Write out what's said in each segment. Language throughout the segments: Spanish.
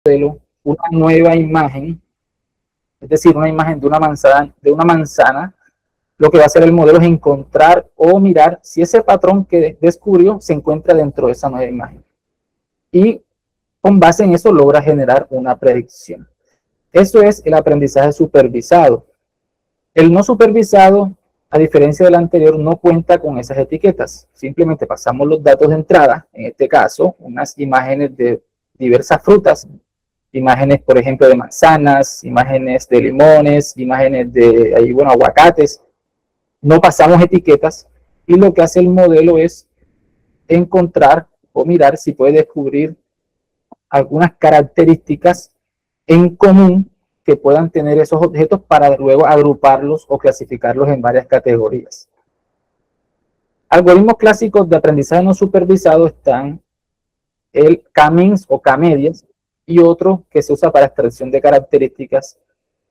una nueva imagen, es decir, una imagen de una manzana, lo que va a hacer el modelo es encontrar o mirar si ese patrón que descubrió se encuentra dentro de esa nueva imagen. Y con base en eso logra generar una predicción. Eso es el aprendizaje supervisado. El no supervisado, a diferencia del anterior, no cuenta con esas etiquetas. Simplemente pasamos los datos de entrada, en este caso, unas imágenes de diversas frutas, imágenes, por ejemplo, de manzanas, imágenes de limones, imágenes de aguacates. No pasamos etiquetas y lo que hace el modelo es encontrar o mirar si puede descubrir algunas características en común que puedan tener esos objetos para luego agruparlos o clasificarlos en varias categorías. Algoritmos clásicos de aprendizaje no supervisado están el K-means o K-medias, y otro que se usa para extracción de características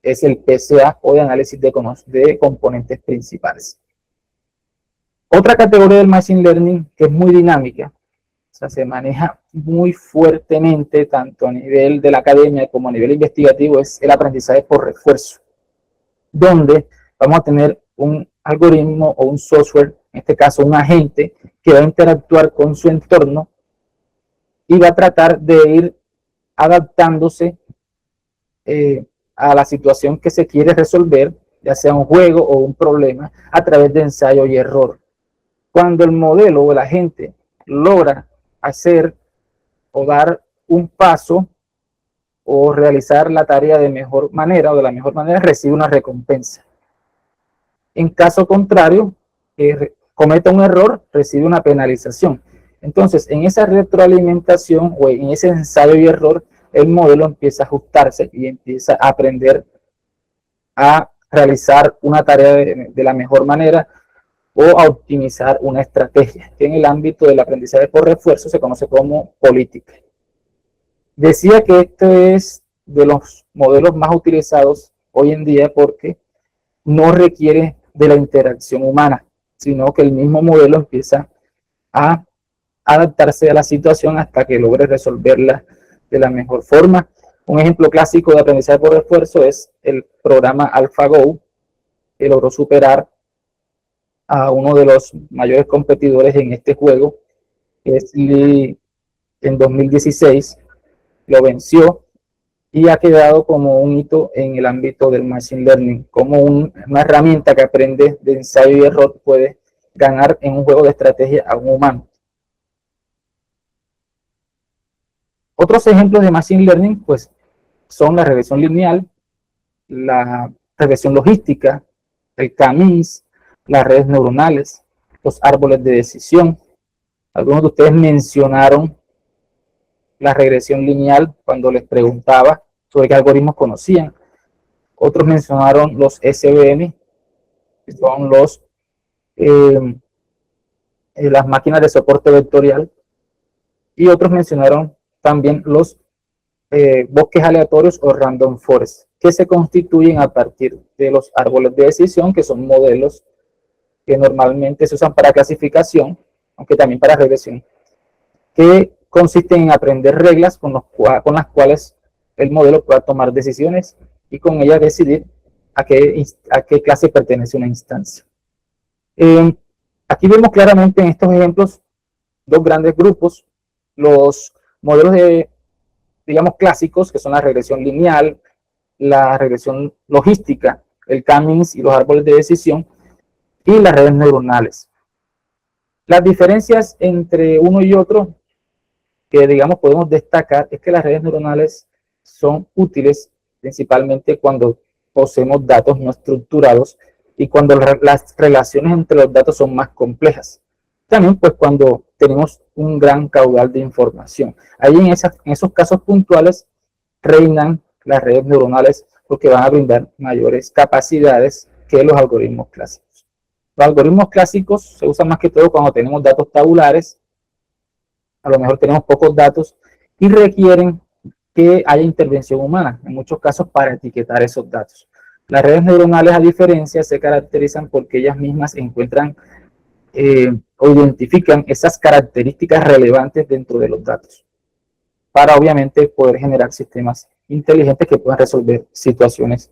es el PCA o de análisis de componentes principales. Otra categoría del Machine Learning que es muy dinámica, o sea, se maneja muy fuertemente tanto a nivel de la academia como a nivel investigativo, es el aprendizaje por refuerzo, donde vamos a tener un algoritmo o un software, en este caso un agente, que va a interactuar con su entorno y va a tratar de ir adaptándose a la situación que se quiere resolver, ya sea un juego o un problema, a través de ensayo y error. Cuando el modelo o el agente logra hacer o dar un paso o realizar la tarea de mejor manera o de la mejor manera, recibe una recompensa. En caso contrario, cometa un error, recibe una penalización. Entonces, en esa retroalimentación o en ese ensayo y error, el modelo empieza a ajustarse y empieza a aprender a realizar una tarea de la mejor manera o a optimizar una estrategia, que en el ámbito del aprendizaje por refuerzo se conoce como política. Decía que este es de los modelos más utilizados hoy en día porque no requiere de la interacción humana, sino que el mismo modelo empieza a adaptarse a la situación hasta que logre resolverla de la mejor forma. Un ejemplo clásico de aprendizaje por refuerzo es el programa AlphaGo, que logró superar a uno de los mayores competidores en este juego, que es Lee, en 2016, lo venció y ha quedado como un hito en el ámbito del Machine Learning, como una herramienta que aprende de ensayo y error puede ganar en un juego de estrategia a un humano. Otros ejemplos de Machine Learning pues, son la regresión lineal, la regresión logística, el K-means, las redes neuronales, los árboles de decisión. Algunos de ustedes mencionaron la regresión lineal cuando les preguntaba sobre qué algoritmos conocían. Otros mencionaron los SVM, que son las máquinas de soporte vectorial, y otros mencionaron también los bosques aleatorios o random forest, que se constituyen a partir de los árboles de decisión, que son modelos que normalmente se usan para clasificación, aunque también para regresión, que consisten en aprender reglas con las cuales el modelo pueda tomar decisiones y con ellas decidir a qué clase pertenece una instancia. Aquí vemos claramente en estos ejemplos dos grandes grupos, los modelos digamos clásicos, que son la regresión lineal, la regresión logística, el K-means y los árboles de decisión, y las redes neuronales. Las diferencias entre uno y otro que digamos podemos destacar es que las redes neuronales son útiles principalmente cuando poseemos datos no estructurados y cuando las relaciones entre los datos son más complejas. También pues cuando tenemos un gran caudal de información. Ahí en esos casos puntuales reinan las redes neuronales porque van a brindar mayores capacidades que los algoritmos clásicos. Los algoritmos clásicos se usan más que todo cuando tenemos datos tabulares, a lo mejor tenemos pocos datos y requieren que haya intervención humana, en muchos casos para etiquetar esos datos. Las redes neuronales, a diferencia, se caracterizan porque ellas mismas encuentran o identifican esas características relevantes dentro de los datos. para obviamente poder generar sistemas inteligentes que puedan resolver situaciones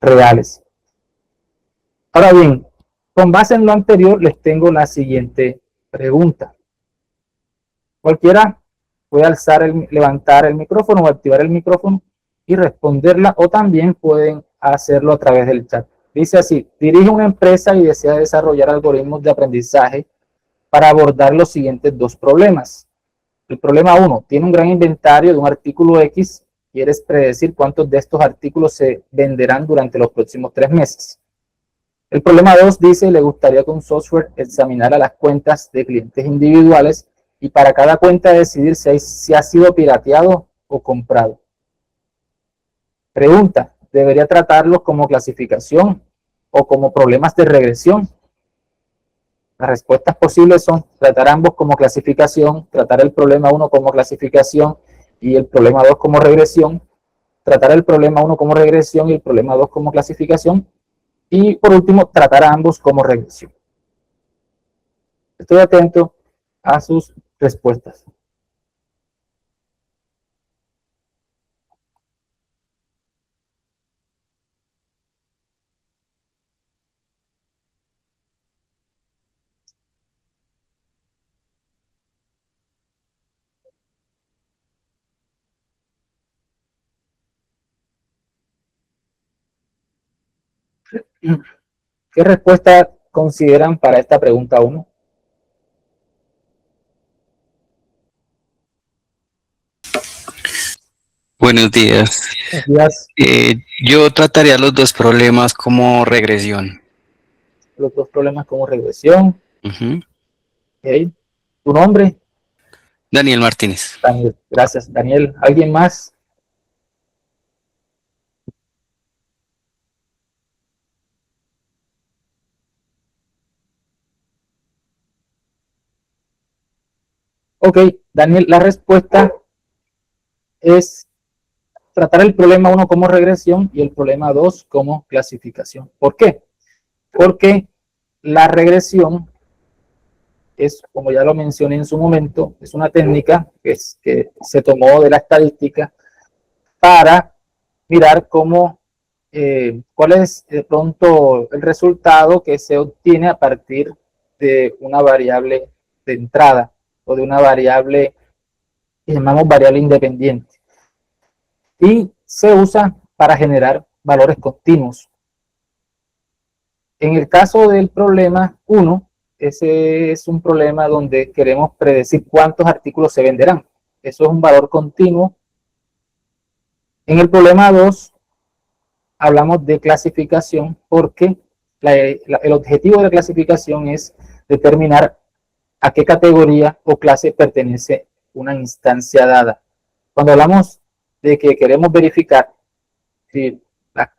reales. Ahora bien, con base en lo anterior, les tengo la siguiente pregunta. Cualquiera puede levantar el micrófono o activar el micrófono y responderla, o también pueden hacerlo a través del chat. Dice así: dirige una empresa y desea desarrollar algoritmos de aprendizaje para abordar los siguientes dos problemas. El problema 1, tiene un gran inventario de un artículo X, quieres predecir cuántos de estos artículos se venderán durante los próximos 3 meses. El problema 2 dice, le gustaría que un software examinara las cuentas de clientes individuales y para cada cuenta decidir si ha sido pirateado o comprado. Pregunta, ¿debería tratarlos como clasificación o como problemas de regresión? Las respuestas posibles son tratar ambos como clasificación, tratar el problema 1 como clasificación y el problema 2 como regresión, tratar el problema 1 como regresión y el problema 2 como clasificación, y por último, tratar a ambos como regresión. Estoy atento a sus respuestas. ¿Qué respuesta consideran para esta pregunta 1? Buenos días. Buenos días. Yo trataría los dos problemas como regresión. Los dos problemas como regresión. Okay. ¿Tu nombre? Daniel Martínez. Daniel. Gracias, Daniel. ¿Alguien más? Ok, Daniel, la respuesta es tratar el problema 1 como regresión y el problema 2 como clasificación. ¿Por qué? Porque la regresión es, como ya lo mencioné en su momento, es una técnica que se tomó de la estadística para mirar cuál es de pronto el resultado que se obtiene a partir de una variable de entrada o de una variable que llamamos variable independiente. Y se usa para generar valores continuos. En el caso del problema 1, ese es un problema donde queremos predecir cuántos artículos se venderán. Eso es un valor continuo. En el problema 2, hablamos de clasificación porque el objetivo de la clasificación es determinar a qué categoría o clase pertenece una instancia dada. Cuando hablamos de que queremos verificar si la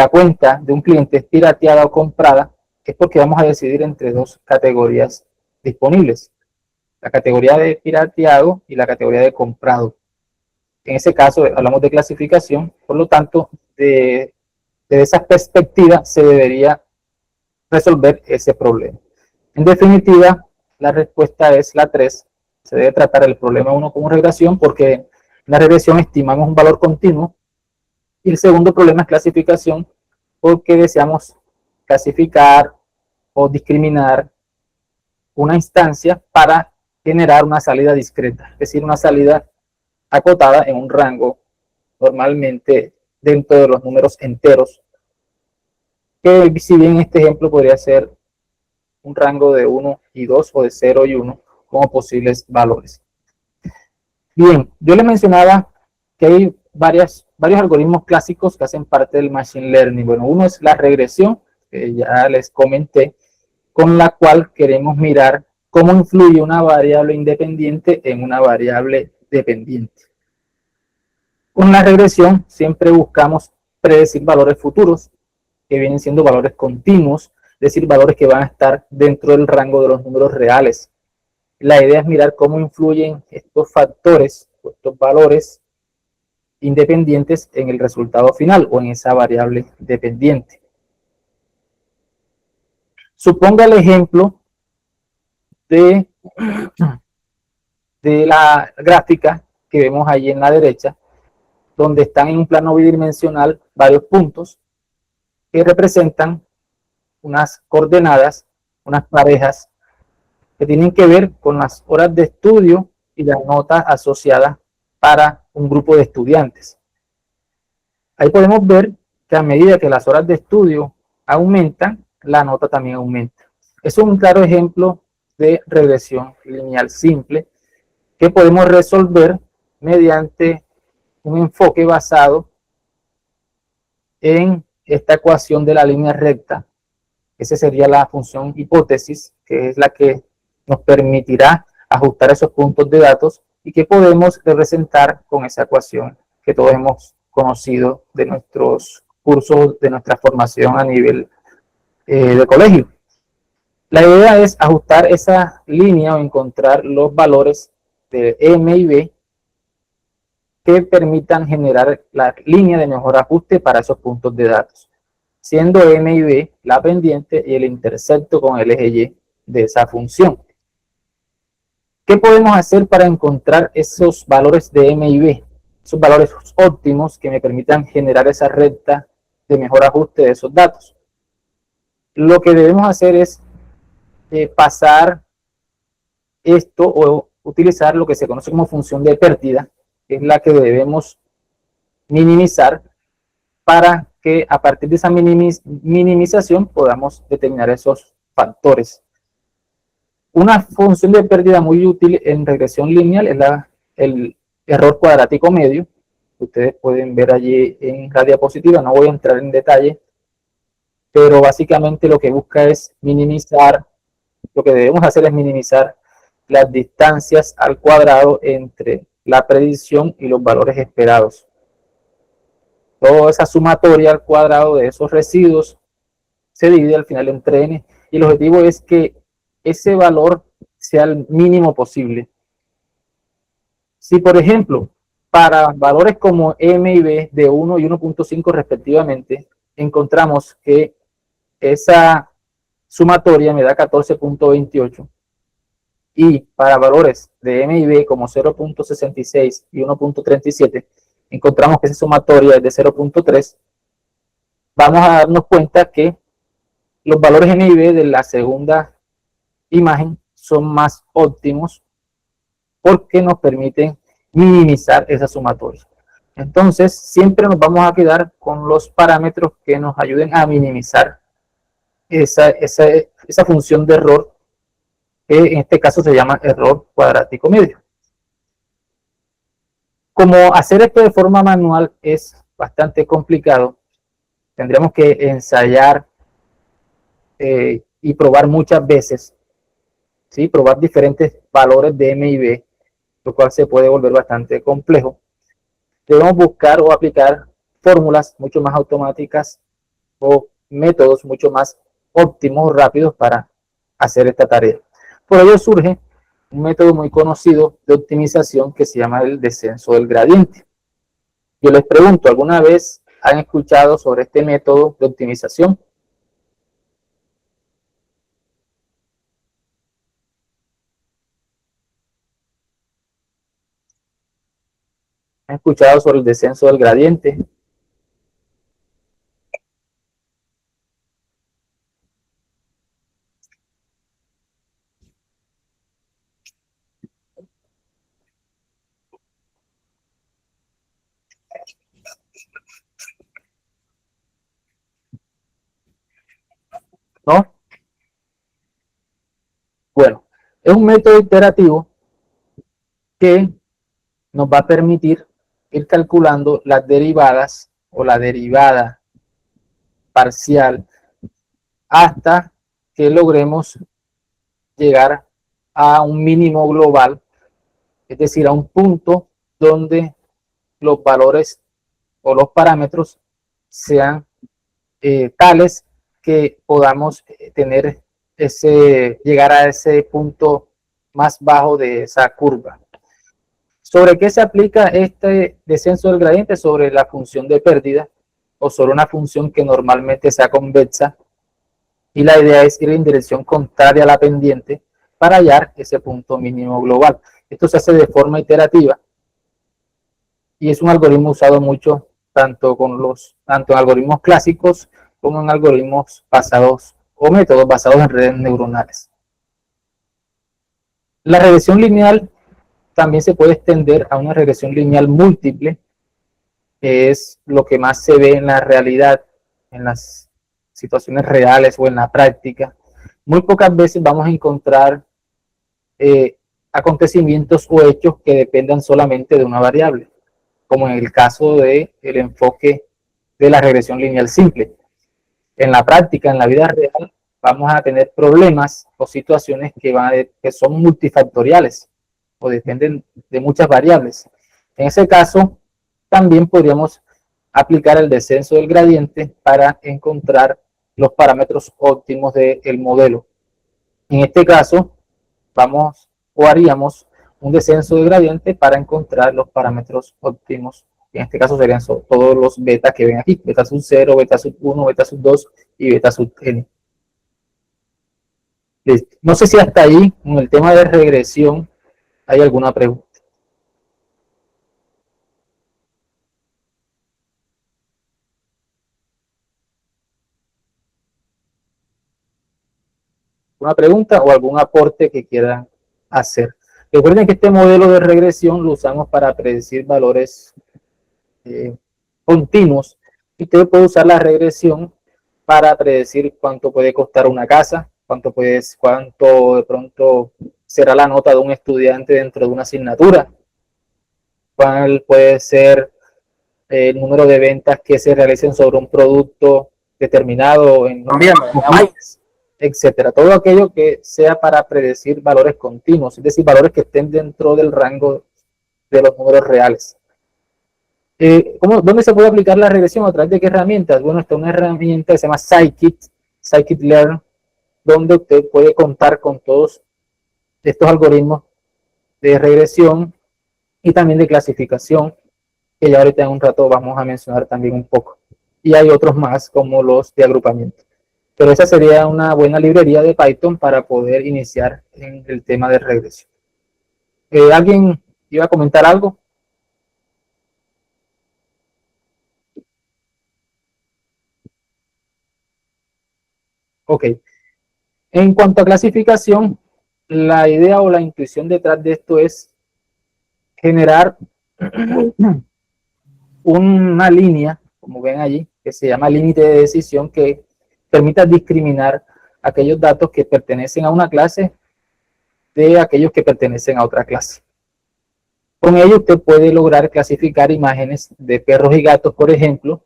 cuenta de un cliente es pirateada o comprada, es porque vamos a decidir entre dos categorías disponibles: la categoría de pirateado y la categoría de comprado. En ese caso hablamos de clasificación, por lo tanto, de esa perspectiva se debería resolver ese problema. En definitiva, la respuesta es la 3. Se debe tratar el problema 1 como regresión porque en la regresión estimamos un valor continuo, y el segundo problema es clasificación porque deseamos clasificar o discriminar una instancia para generar una salida discreta, es decir, una salida acotada en un rango normalmente dentro de los números enteros, que si bien en este ejemplo podría ser un rango de 1 y 2 o de 0 y 1 como posibles valores. Bien, yo les mencionaba que hay varios algoritmos clásicos que hacen parte del Machine Learning. Bueno, uno es la regresión, que ya les comenté, con la cual queremos mirar cómo influye una variable independiente en una variable dependiente. Con la regresión siempre buscamos predecir valores futuros, que vienen siendo valores continuos, es decir, valores que van a estar dentro del rango de los números reales. La idea es mirar cómo influyen estos factores, estos valores independientes en el resultado final o en esa variable dependiente. Suponga el ejemplo de de la gráfica que vemos ahí en la derecha, donde están en un plano bidimensional varios puntos que representan unas coordenadas, unas parejas que tienen que ver con las horas de estudio y las notas asociadas para un grupo de estudiantes. Ahí podemos ver que a medida que las horas de estudio aumentan, la nota también aumenta. Es un claro ejemplo de regresión lineal simple que podemos resolver mediante un enfoque basado en esta ecuación de la línea recta. Esa sería la función hipótesis, que es la que nos permitirá ajustar esos puntos de datos y que podemos representar con esa ecuación que todos hemos conocido de nuestros cursos, de nuestra formación a nivel de colegio. La idea es ajustar esa línea o encontrar los valores de M y B que permitan generar la línea de mejor ajuste para esos puntos de datos, siendo M y B la pendiente y el intercepto con el eje Y de esa función. ¿Qué podemos hacer para encontrar esos valores de M y B? Esos valores óptimos que me permitan generar esa recta de mejor ajuste de esos datos. Lo que debemos hacer es pasar esto o utilizar lo que se conoce como función de pérdida, que es la que debemos minimizar para que a partir de esa minimización podamos determinar esos factores. Una función de pérdida muy útil en regresión lineal es el error cuadrático medio. Ustedes pueden ver allí en la diapositiva, no voy a entrar en detalle, pero básicamente lo que busca es minimizar, lo que debemos hacer es minimizar las distancias al cuadrado entre la predicción y los valores esperados. Toda esa sumatoria al cuadrado de esos residuos se divide al final entre n y el objetivo es que ese valor sea el mínimo posible. Si, por ejemplo, para valores como m y b de 1 y 1.5 respectivamente, encontramos que esa sumatoria me da 14.28 y para valores de m y b como 0.66 y 1.37 encontramos que esa sumatoria es de 0.3, vamos a darnos cuenta que los valores m y b de la segunda imagen son más óptimos porque nos permiten minimizar esa sumatoria. Entonces, siempre nos vamos a quedar con los parámetros que nos ayuden a minimizar esa función de error, que en este caso se llama error cuadrático medio. Como hacer esto de forma manual es bastante complicado, tendríamos que ensayar y probar muchas veces, ¿sí? Probar diferentes valores de M y B, lo cual se puede volver bastante complejo. Debemos buscar o aplicar fórmulas mucho más automáticas o métodos mucho más óptimos, rápidos para hacer esta tarea. Por ello surge un método muy conocido de optimización que se llama el descenso del gradiente. Yo les pregunto, ¿alguna vez han escuchado sobre este método de optimización? ¿Han escuchado sobre el descenso del gradiente? ¿No? Bueno, es un método iterativo que nos va a permitir ir calculando las derivadas o la derivada parcial hasta que logremos llegar a un mínimo global, es decir, a un punto donde los valores o los parámetros sean tales que podamos llegar a ese punto más bajo de esa curva. ¿Sobre qué se aplica este descenso del gradiente? Sobre la función de pérdida o sobre una función que normalmente sea convexa, y la idea es ir en dirección contraria a la pendiente para hallar ese punto mínimo global. Esto se hace de forma iterativa y es un algoritmo usado mucho tanto en algoritmos clásicos como en algoritmos basados o métodos basados en redes neuronales. La regresión lineal también se puede extender a una regresión lineal múltiple, que es lo que más se ve en la realidad, en las situaciones reales o en la práctica. Muy pocas veces vamos a encontrar acontecimientos o hechos que dependan solamente de una variable, como en el caso del enfoque de la regresión lineal simple. En la práctica, en la vida real, vamos a tener problemas o situaciones que son multifactoriales o dependen de muchas variables. En ese caso, también podríamos aplicar el descenso del gradiente para encontrar los parámetros óptimos del modelo. En este caso, haríamos un descenso de gradiente para encontrar los parámetros óptimos. En este caso serían todos los beta que ven aquí, beta sub 0, beta sub 1, beta sub 2 y beta sub n. Listo. No sé si hasta ahí, con el tema de regresión, hay alguna pregunta. ¿Una pregunta o algún aporte que quieran hacer? Recuerden que este modelo de regresión lo usamos para predecir valores continuos. Y usted puede usar la regresión para predecir cuánto puede costar una casa, cuánto de pronto será la nota de un estudiante dentro de una asignatura, cuál puede ser el número de ventas que se realicen sobre un producto determinado en país, etcétera. Todo aquello que sea para predecir valores continuos, es decir, valores que estén dentro del rango de los números reales. ¿Dónde se puede aplicar la regresión? ¿A través de qué herramientas? Bueno, está una herramienta que se llama Scikit-learn, donde usted puede contar con todos estos algoritmos de regresión y también de clasificación, que ya ahorita en un rato vamos a mencionar también un poco. Y hay otros más, como los de agrupamiento. Pero esa sería una buena librería de Python para poder iniciar en el tema de regresión. ¿Alguien iba a comentar algo? Ok. En cuanto a clasificación, la idea o la intuición detrás de esto es generar una línea, como ven allí, que se llama límite de decisión, que permita discriminar aquellos datos que pertenecen a una clase de aquellos que pertenecen a otra clase. Con ello usted puede lograr clasificar imágenes de perros y gatos, por ejemplo.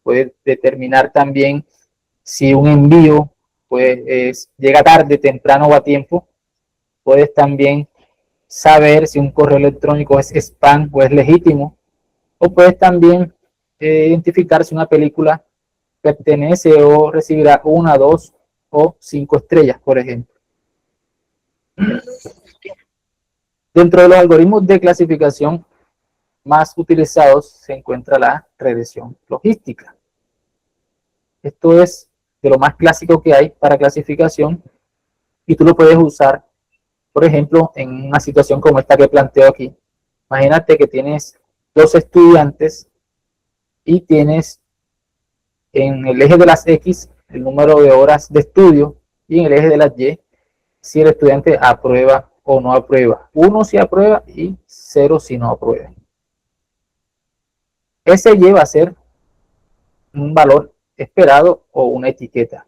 Puede determinar también si un envío llega tarde, temprano o a tiempo. Puedes también saber si un correo electrónico es spam o es legítimo. O puedes también identificar si una película pertenece o recibirá 1, 2 o 5 estrellas, por ejemplo. Dentro de los algoritmos de clasificación más utilizados se encuentra la regresión logística. Esto es de lo más clásico que hay para clasificación y tú lo puedes usar, por ejemplo, en una situación como esta que planteo aquí. Imagínate que tienes 2 estudiantes y tienes en el eje de las X el número de horas de estudio y en el eje de las Y si el estudiante aprueba o no aprueba. 1 si aprueba y 0 si no aprueba. Ese Y va a ser un valor esperado o una etiqueta.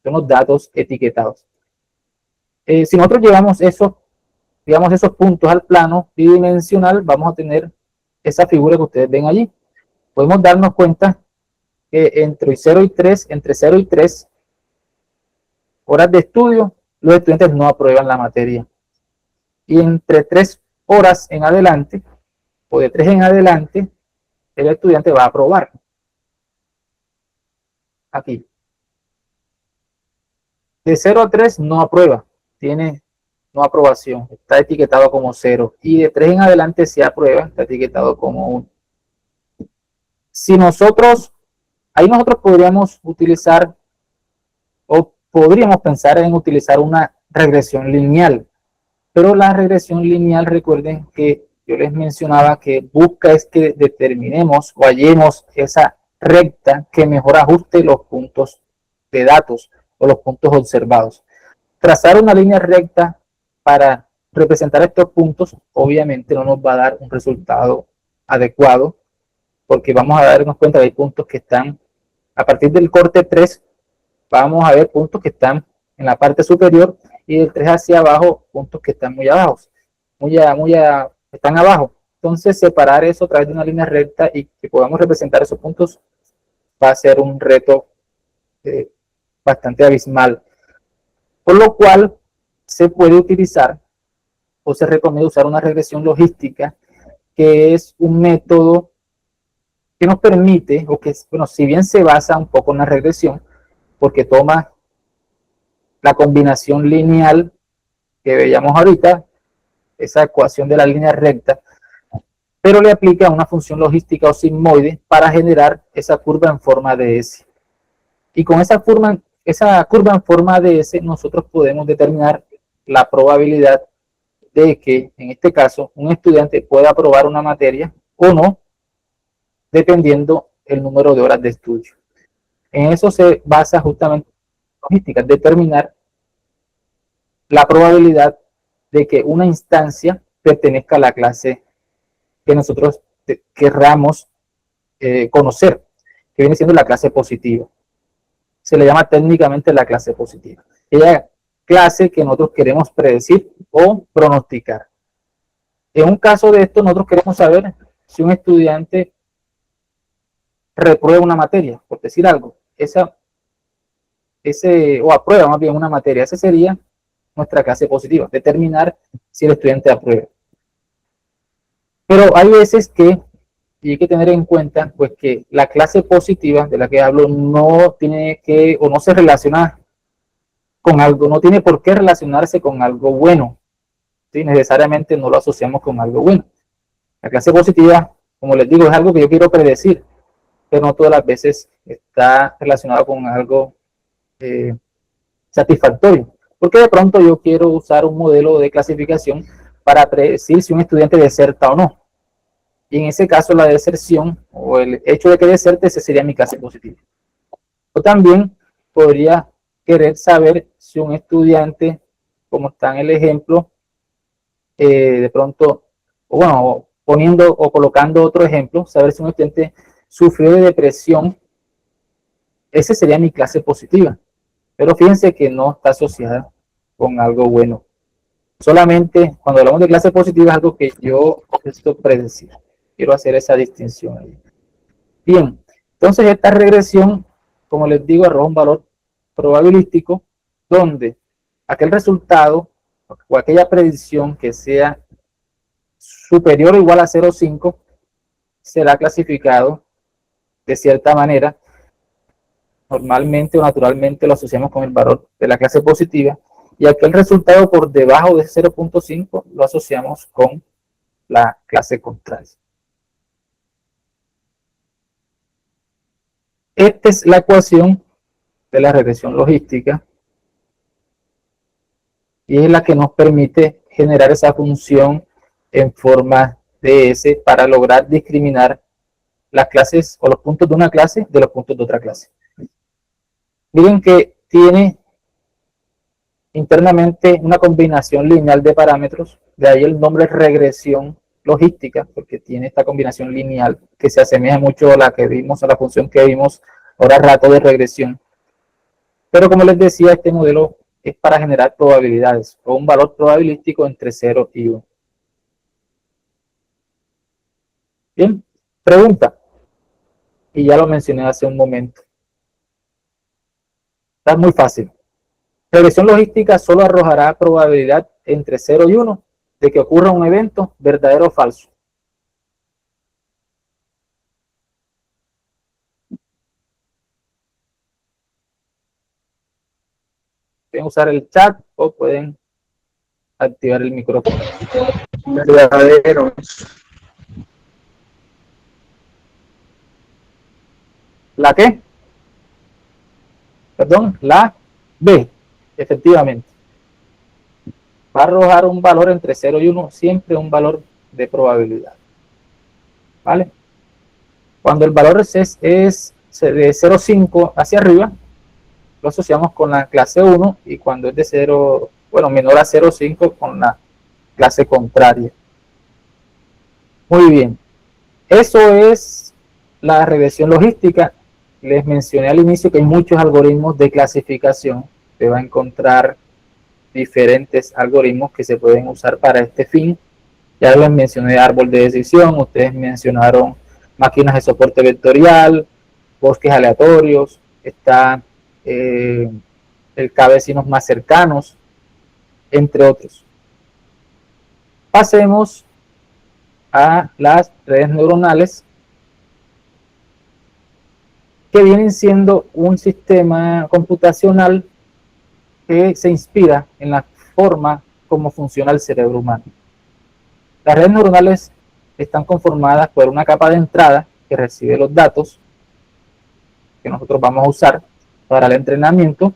Son los datos etiquetados. Si nosotros llevamos esos puntos al plano bidimensional, vamos a tener esa figura que ustedes ven allí. Podemos darnos cuenta que entre 0 y 3 horas de estudio, los estudiantes no aprueban la materia. Y entre 3 horas en adelante, o de 3 en adelante, el estudiante va a aprobar. Aquí. De 0 a 3 no aprueba, tiene no aprobación, está etiquetado como 0. Y de 3 en adelante sí aprueba, está etiquetado como 1. Si ahí nosotros podríamos utilizar o podríamos pensar en utilizar una regresión lineal. Pero la regresión lineal, recuerden que yo les mencionaba que busca es que determinemos o hallemos esa recta que mejor ajuste los puntos de datos o los puntos observados. Trazar una línea recta para representar estos puntos obviamente no nos va a dar un resultado adecuado, porque vamos a darnos cuenta que hay puntos que están a partir del corte 3, vamos a ver puntos que están en la parte superior y del 3 hacia abajo puntos que están muy abajo, están abajo. Entonces separar eso a través de una línea recta y que podamos representar esos puntos va a ser un reto bastante abismal, por lo cual se puede utilizar o se recomienda usar una regresión logística, que es un método que nos permite, o que, bueno, si bien se basa un poco en la regresión, porque toma la combinación lineal que veíamos ahorita, esa ecuación de la línea recta, pero le aplica una función logística o sigmoide para generar esa curva en forma de S. Y con esa curva en forma de S, nosotros podemos determinar la probabilidad de que, en este caso, un estudiante pueda aprobar una materia o no, dependiendo el número de horas de estudio. En eso se basa justamente la logística, determinar la probabilidad de que una instancia pertenezca a la clase que nosotros querramos conocer, que viene siendo la clase positiva. Se le llama técnicamente la clase positiva. Ella clase que nosotros queremos predecir o pronosticar. En un caso de esto, nosotros queremos saber si un estudiante reprueba una materia, por decir algo, o aprueba más bien una materia. Esa sería nuestra clase positiva, determinar si el estudiante aprueba. Pero hay veces que, y hay que tener en cuenta, pues que la clase positiva de la que hablo no tiene que, o no se relaciona con algo, no tiene por qué relacionarse con algo bueno. ¿Sí? Necesariamente no lo asociamos con algo bueno. La clase positiva, como les digo, es algo que yo quiero predecir, pero no todas las veces está relacionado con algo satisfactorio. Porque de pronto yo quiero usar un modelo de clasificación para predecir si un estudiante deserta o no. Y en ese caso la deserción o el hecho de que deserte, ese sería mi clase positiva. O también podría querer saber si un estudiante, como está en el ejemplo, de pronto, o bueno, poniendo o colocando otro ejemplo, saber si un estudiante sufrió de depresión, ese sería mi clase positiva. Pero fíjense que no está asociada con algo bueno. Solamente cuando hablamos de clase positiva es algo que yo necesito predecir. Quiero hacer esa distinción ahí. Bien, entonces esta regresión, como les digo, arroja un valor probabilístico donde aquel resultado o aquella predicción que sea superior o igual a 0,5 será clasificado de cierta manera. Normalmente o naturalmente lo asociamos con el valor de la clase positiva, y aquel resultado por debajo de 0,5 lo asociamos con la clase contraria. Esta es la ecuación de la regresión logística y es la que nos permite generar esa función en forma de S para lograr discriminar las clases o los puntos de una clase de los puntos de otra clase. Miren que tiene internamente una combinación lineal de parámetros, de ahí el nombre regresión logística, porque tiene esta combinación lineal que se asemeja mucho a la que vimos, a la función que vimos ahora rato de regresión. Pero como les decía, este modelo es para generar probabilidades o un valor probabilístico entre 0 y 1. Bien, pregunta, y ya lo mencioné hace un momento. Está muy fácil. Regresión logística solo arrojará probabilidad entre 0 y 1 de que ocurra un evento verdadero o falso. Pueden usar el chat o pueden activar el micrófono. Verdadero. ¿La qué? Perdón, la B, efectivamente. va a arrojar un valor entre 0 y 1, siempre un valor de probabilidad. ¿Vale? Cuando el valor es de 0,5 hacia arriba, lo asociamos con la clase 1, y cuando es de 0, bueno, menor a 0,5 con la clase contraria. Muy bien. Eso es la regresión logística. Les mencioné al inicio que hay muchos algoritmos de clasificación. Se va a encontrar diferentes algoritmos que se pueden usar para este fin. Ya les mencioné árbol de decisión, ustedes mencionaron máquinas de soporte vectorial, bosques aleatorios, está el vecinos más cercanos, entre otros. Pasemos a las redes neuronales, que vienen siendo un sistema computacional que se inspira en la forma como funciona el cerebro humano. Las redes neuronales están conformadas por una capa de entrada que recibe los datos que nosotros vamos a usar para el entrenamiento.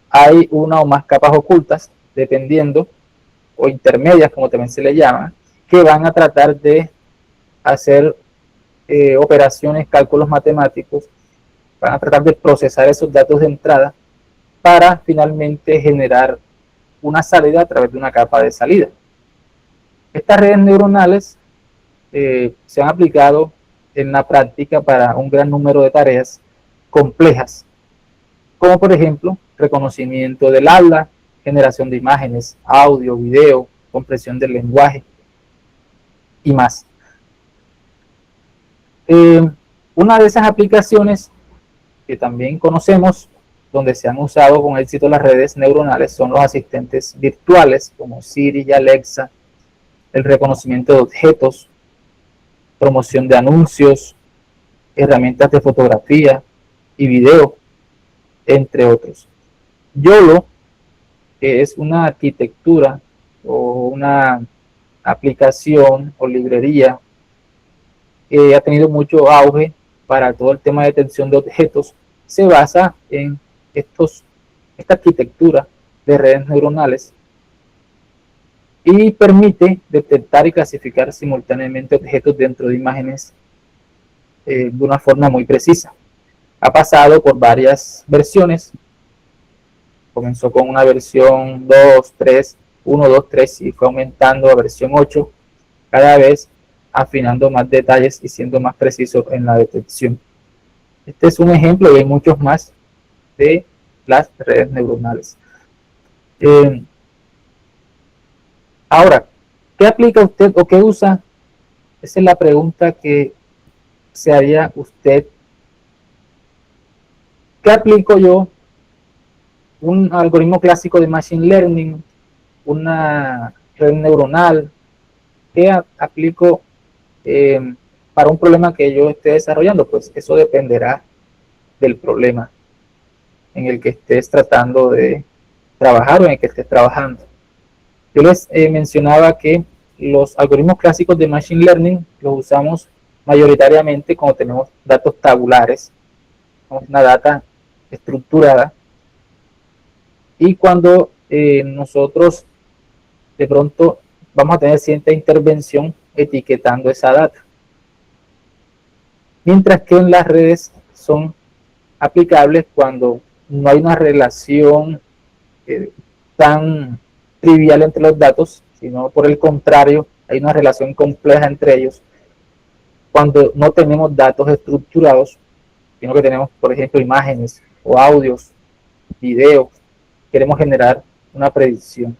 Hay una o más capas ocultas, dependiendo, o intermedias, como también se le llama, que van a tratar de hacer operaciones, cálculos matemáticos, van a tratar de procesar esos datos de entrada para finalmente generar una salida a través de una capa de salida. Estas redes neuronales se han aplicado en la práctica para un gran número de tareas complejas, como por ejemplo reconocimiento del habla, generación de imágenes, audio, video, compresión del lenguaje y más. Una de esas aplicaciones que también conocemos, donde se han usado con éxito las redes neuronales, son los asistentes virtuales como Siri y Alexa, el reconocimiento de objetos, promoción de anuncios, herramientas de fotografía y video, entre otros. YOLO, que es una arquitectura o una aplicación o librería que ha tenido mucho auge para todo el tema de detección de objetos, se basa en esta arquitectura de redes neuronales y permite detectar y clasificar simultáneamente objetos dentro de imágenes de una forma muy precisa. Ha pasado por varias versiones. Comenzó con una versión 2, 3, 1, 2, 3 y fue aumentando a versión 8, cada vez afinando más detalles y siendo más preciso en la detección. Este es un ejemplo y hay muchos más de las redes neuronales. Ahora, ¿qué aplica usted o qué usa? Esa es la pregunta que se haría usted. ¿Qué aplico yo? Un algoritmo clásico de Machine Learning, una red neuronal. ¿Qué aplico para un problema que yo esté desarrollando? Pues eso dependerá del problema en el que estés tratando de trabajar o en el que estés trabajando. Yo les mencionaba que los algoritmos clásicos de Machine Learning los usamos mayoritariamente cuando tenemos datos tabulares, una data estructurada, y cuando nosotros de pronto vamos a tener cierta intervención etiquetando esa data. Mientras que en las redes son aplicables cuando no hay una relación tan trivial entre los datos, sino por el contrario, hay una relación compleja entre ellos. Cuando no tenemos datos estructurados, sino que tenemos, por ejemplo, imágenes o audios, videos, queremos generar una predicción.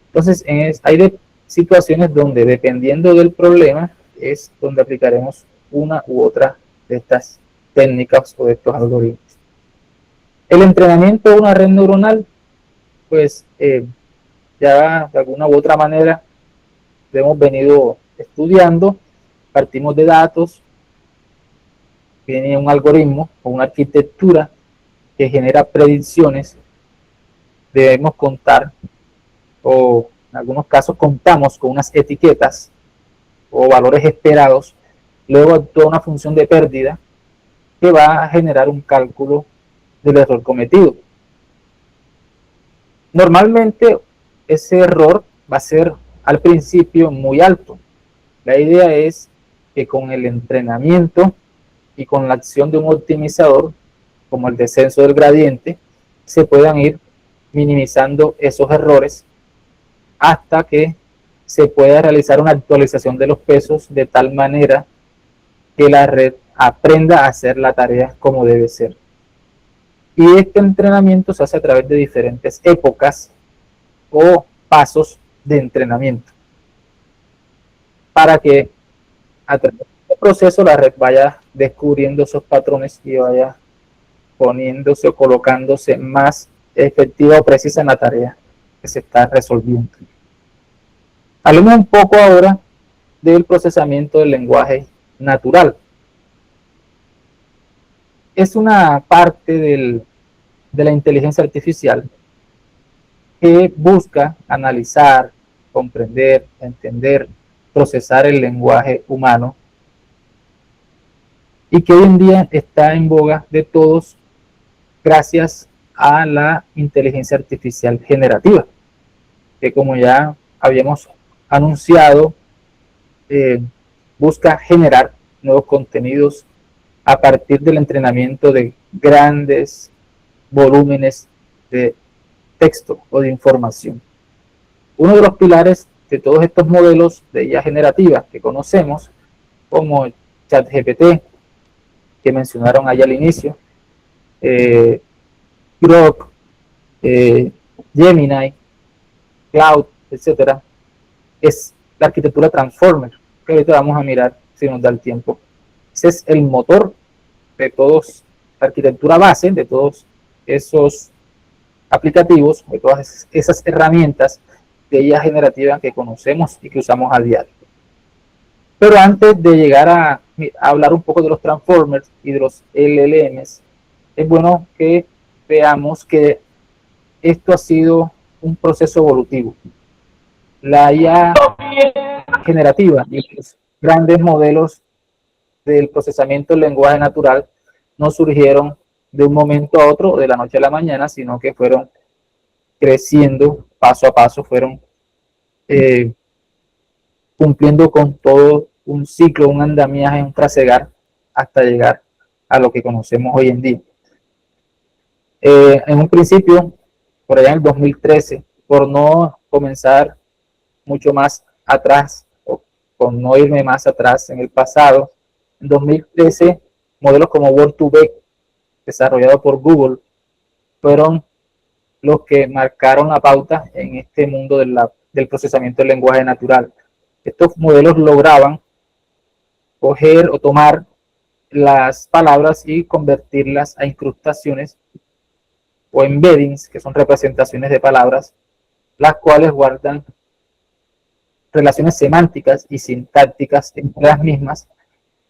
Entonces, hay situaciones donde, dependiendo del problema, es donde aplicaremos una u otra de estas técnicas o de estos algoritmos. El entrenamiento de una red neuronal, pues ya de alguna u otra manera lo hemos venido estudiando. Partimos de datos, viene un algoritmo o una arquitectura que genera predicciones. Debemos contar, o en algunos casos contamos con unas etiquetas o valores esperados. Luego actúa una función de pérdida que va a generar un cálculo del error cometido. Normalmente ese error va a ser al principio muy alto. La idea es que con el entrenamiento y con la acción de un optimizador, como el descenso del gradiente, se puedan ir minimizando esos errores hasta que se pueda realizar una actualización de los pesos de tal manera que la red aprenda a hacer la tarea como debe ser. Y este entrenamiento se hace a través de diferentes épocas o pasos de entrenamiento para que a través del proceso la red vaya descubriendo esos patrones y vaya poniéndose o colocándose más efectiva o precisa en la tarea que se está resolviendo. Hablemos un poco ahora del procesamiento del lenguaje natural. Es una parte de la inteligencia artificial que busca analizar, comprender, entender, procesar el lenguaje humano y que hoy en día está en boga de todos gracias a la inteligencia artificial generativa, que como ya habíamos anunciado, busca generar nuevos contenidos a partir del entrenamiento de grandes volúmenes de texto o de información. Uno de los pilares de todos estos modelos de IA generativa que conocemos, como ChatGPT, que mencionaron allá al inicio, Grok, Gemini, Cloud, etcétera, es la arquitectura Transformer, que ahorita vamos a mirar si nos da el tiempo. Ese es el motor de todos, la arquitectura base de todos esos aplicativos, de todas esas herramientas de IA generativa que conocemos y que usamos a diario. Pero antes de llegar a hablar un poco de los Transformers y de los LLMs, es bueno que veamos que esto ha sido un proceso evolutivo. La IA generativa y los grandes modelos del procesamiento del lenguaje natural no surgieron de un momento a otro, de la noche a la mañana, sino que fueron creciendo paso a paso, fueron cumpliendo con todo un ciclo, un andamiaje, un trasegar, hasta llegar a lo que conocemos hoy en día. En un principio, por allá en el 2013, por no comenzar mucho más atrás, o por no irme más atrás en el pasado, en 2013, modelos como Word2Vec, desarrollado por Google, fueron los que marcaron la pauta en este mundo del procesamiento del lenguaje natural. Estos modelos lograban coger o tomar las palabras y convertirlas a incrustaciones o embeddings, que son representaciones de palabras, las cuales guardan relaciones semánticas y sintácticas entre las mismas,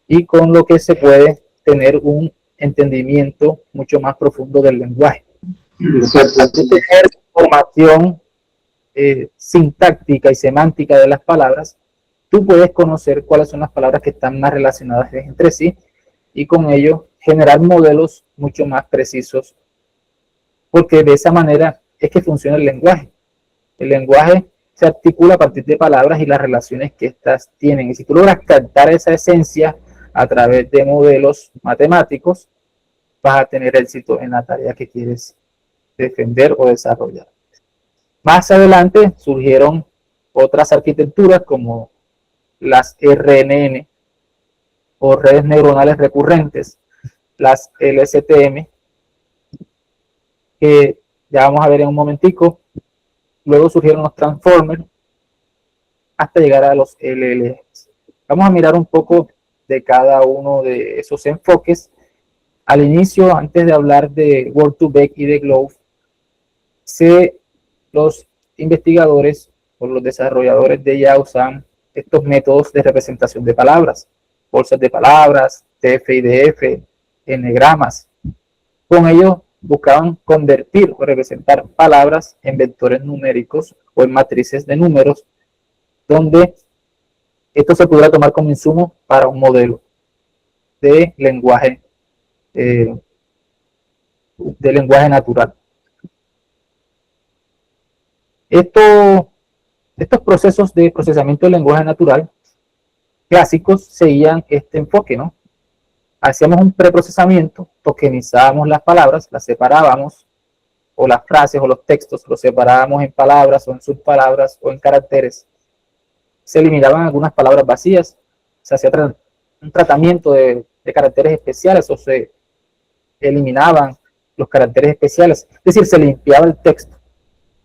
y con lo que se puede tener un entendimiento mucho más profundo del lenguaje. Al tener información sintáctica y semántica de las palabras, tú puedes conocer cuáles son las palabras que están más relacionadas entre sí y con ello generar modelos mucho más precisos, porque de esa manera es que funciona el lenguaje. El lenguaje se articula a partir de palabras y las relaciones que éstas tienen. Y si tú logras captar esa esencia a través de modelos matemáticos, vas a tener éxito en la tarea que quieres defender o desarrollar. Más adelante surgieron otras arquitecturas como las RNN o redes neuronales recurrentes, las LSTM, que ya vamos a ver en un momentico. Luego surgieron los Transformers hasta llegar a los LLMs. Vamos a mirar un poco de cada uno de esos enfoques. Al inicio, antes de hablar de Word2Vec y de Globe, los investigadores o los desarrolladores de IA usan estos métodos de representación de palabras, bolsas de palabras, TF-IDF, enegramas. Con ello buscaban convertir o representar palabras en vectores numéricos o en matrices de números, donde esto se pudiera tomar como insumo para un modelo de lenguaje natural. Estos procesos de procesamiento del lenguaje natural clásicos seguían este enfoque, ¿no? Hacíamos un preprocesamiento, tokenizábamos las palabras, las separábamos, o las frases o los textos, los separábamos en palabras o en subpalabras o en caracteres. Se eliminaban algunas palabras vacías, se hacía un tratamiento de caracteres especiales o se eliminaban los caracteres especiales, es decir, se limpiaba el texto.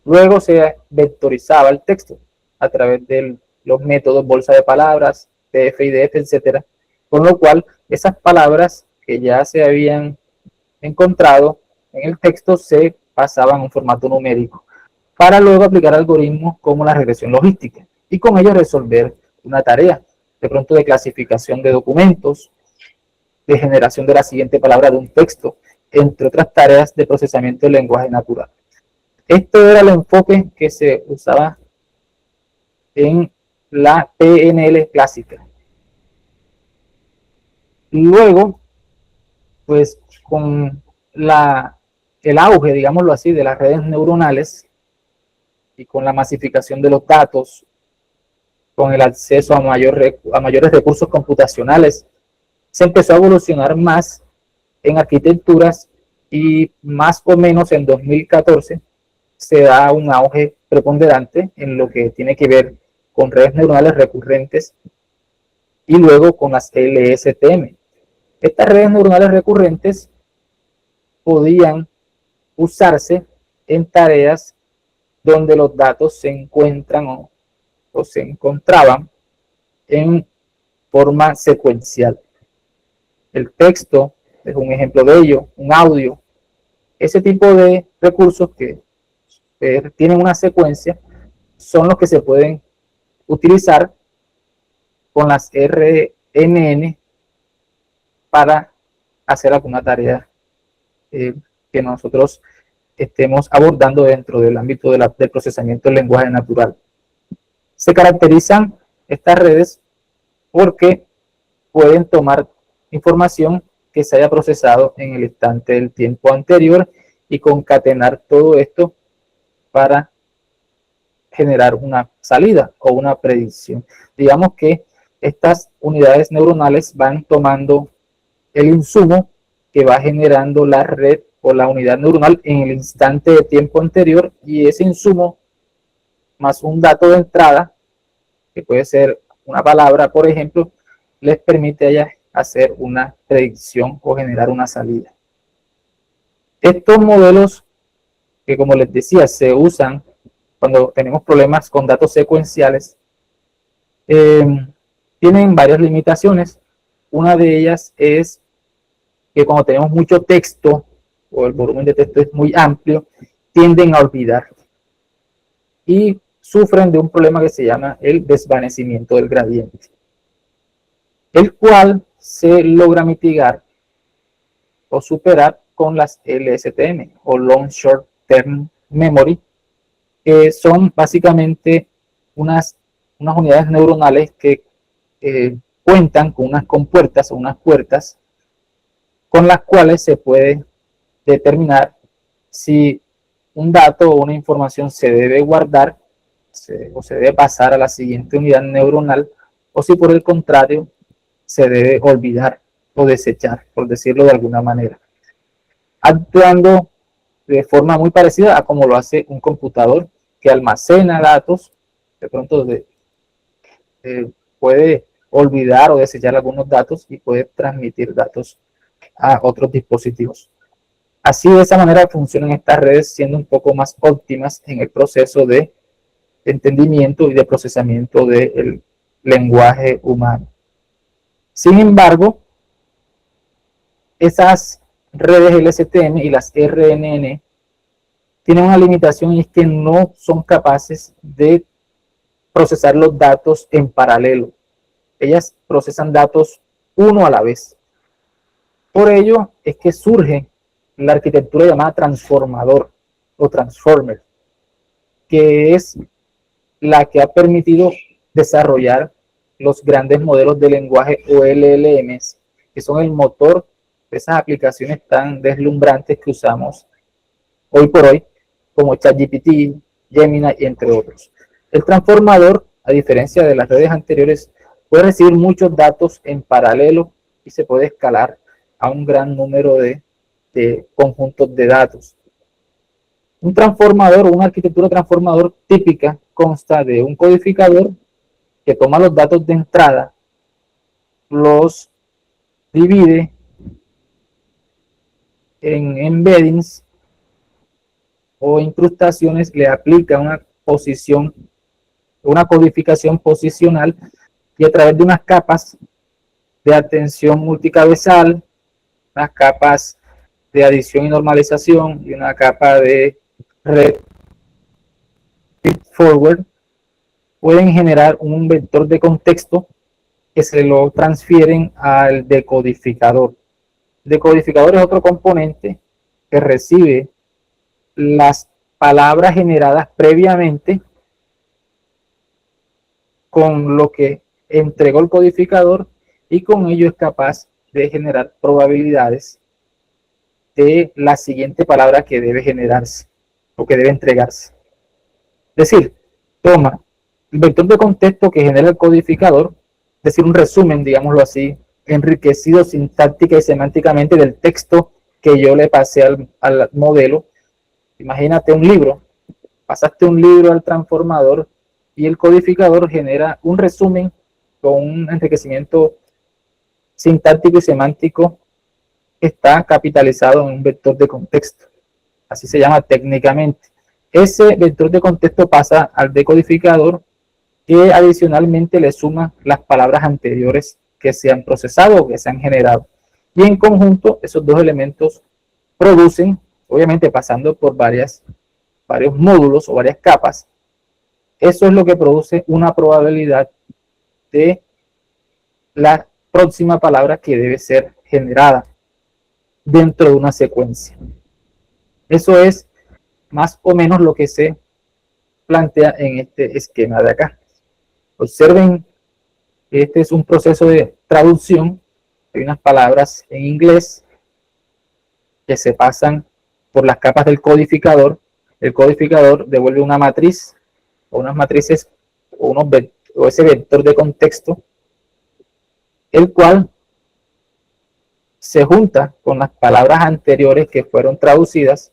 Luego se vectorizaba el texto a través de los métodos bolsa de palabras, TF, IDF, etcétera, con lo cual esas palabras que ya se habían encontrado en el texto se pasaban a un formato numérico para luego aplicar algoritmos como la regresión logística y con ello resolver una tarea, de pronto de clasificación de documentos, de generación de la siguiente palabra de un texto, entre otras tareas de procesamiento del lenguaje natural. Este era el enfoque que se usaba en la PNL clásica. Luego, pues con el auge, digámoslo así, de las redes neuronales y con la masificación de los datos, con el acceso a mayores recursos computacionales, se empezó a evolucionar más en arquitecturas y más o menos en 2014 se da un auge preponderante en lo que tiene que ver con redes neuronales recurrentes y luego con las LSTM. Estas redes neuronales recurrentes podían usarse en tareas donde los datos se encuentran o se encontraban en forma secuencial. El texto es un ejemplo de ello, un audio. Ese tipo de recursos que tienen una secuencia son los que se pueden utilizar con las RNN para hacer alguna tarea que nosotros estemos abordando dentro del ámbito del procesamiento del lenguaje natural. Se caracterizan estas redes porque pueden tomar información que se haya procesado en el instante del tiempo anterior y concatenar todo esto para generar una salida o una predicción. Digamos que estas unidades neuronales van tomando el insumo que va generando la red o la unidad neuronal en el instante de tiempo anterior, y ese insumo más un dato de entrada, que puede ser una palabra, por ejemplo, les permite a ellas hacer una predicción o generar una salida. Estos modelos que, como les decía, se usan cuando tenemos problemas con datos secuenciales, tienen varias limitaciones. Una de ellas es que cuando tenemos mucho texto o el volumen de texto es muy amplio, tienden a olvidar y sufren de un problema que se llama el desvanecimiento del gradiente, el cual se logra mitigar o superar con las LSTM o Long Short Term Memory, que son básicamente unas unidades neuronales que cuentan con unas compuertas o unas puertas con las cuales se puede determinar si un dato o una información se debe guardar o se debe pasar a la siguiente unidad neuronal, o si por el contrario se debe olvidar o desechar, por decirlo de alguna manera, actuando de forma muy parecida a como lo hace un computador que almacena datos. De pronto puede olvidar o desechar algunos datos y puede transmitir datos a otros dispositivos. Así, de esa manera funcionan estas redes, siendo un poco más óptimas en el proceso de entendimiento y de procesamiento del lenguaje humano. Sin embargo, esas redes LSTM y las RNN tienen una limitación, y es que no son capaces de procesar los datos en paralelo. Ellas procesan datos uno a la vez. Por ello es que surge la arquitectura llamada transformador o transformer, que es la que ha permitido desarrollar los grandes modelos de lenguaje o LLMs, que son el motor de esas aplicaciones tan deslumbrantes que usamos hoy por hoy, como ChatGPT, Gemini, entre otros. El transformador, a diferencia de las redes anteriores, puede recibir muchos datos en paralelo y se puede escalar a un gran número de conjuntos de datos. Un transformador o una arquitectura transformador típica consta de un codificador que toma los datos de entrada, los divide en embeddings o incrustaciones, le aplica una posición, una codificación posicional, y a través de unas capas de atención multicabezal, unas capas de adición y normalización y una capa de red feed forward, pueden generar un vector de contexto que se lo transfieren al decodificador. El decodificador es otro componente que recibe las palabras generadas previamente con lo que entregó el codificador, y con ello es capaz de generar probabilidades de la siguiente palabra que debe generarse o que debe entregarse. Es decir, toma el vector de contexto que genera el codificador, es decir, un resumen, digámoslo así, enriquecido sintáctica y semánticamente del texto que yo le pasé al modelo. Imagínate un libro, pasaste un libro al transformador y el codificador genera un resumen con un enriquecimiento sintáctico y semántico que está capitalizado en un vector de contexto. Así se llama técnicamente. Ese vector de contexto pasa al decodificador, que adicionalmente le suma las palabras anteriores que se han procesado o que se han generado. Y en conjunto, esos dos elementos producen, obviamente pasando por varios módulos o varias capas, eso es lo que produce una probabilidad de la próxima palabra que debe ser generada dentro de una secuencia. Eso es más o menos lo que se plantea en este esquema de acá. Observen, este es un proceso de traducción. Hay unas palabras en inglés que se pasan por las capas del codificador. El codificador devuelve una matriz o unas matrices o ese vector de contexto, el cual se junta con las palabras anteriores que fueron traducidas,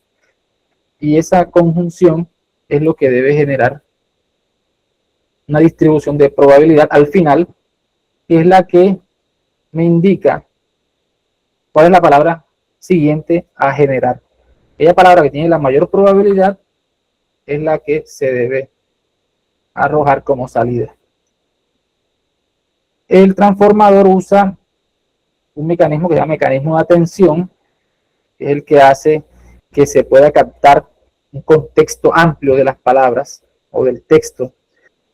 y esa conjunción es lo que debe generar una distribución de probabilidad al final, que es la que me indica cuál es la palabra siguiente a generar. Aquella palabra que tiene la mayor probabilidad es la que se debe arrojar como salida. El transformador usa un mecanismo que se llama mecanismo de atención, que es el que hace que se pueda captar un contexto amplio de las palabras o del texto.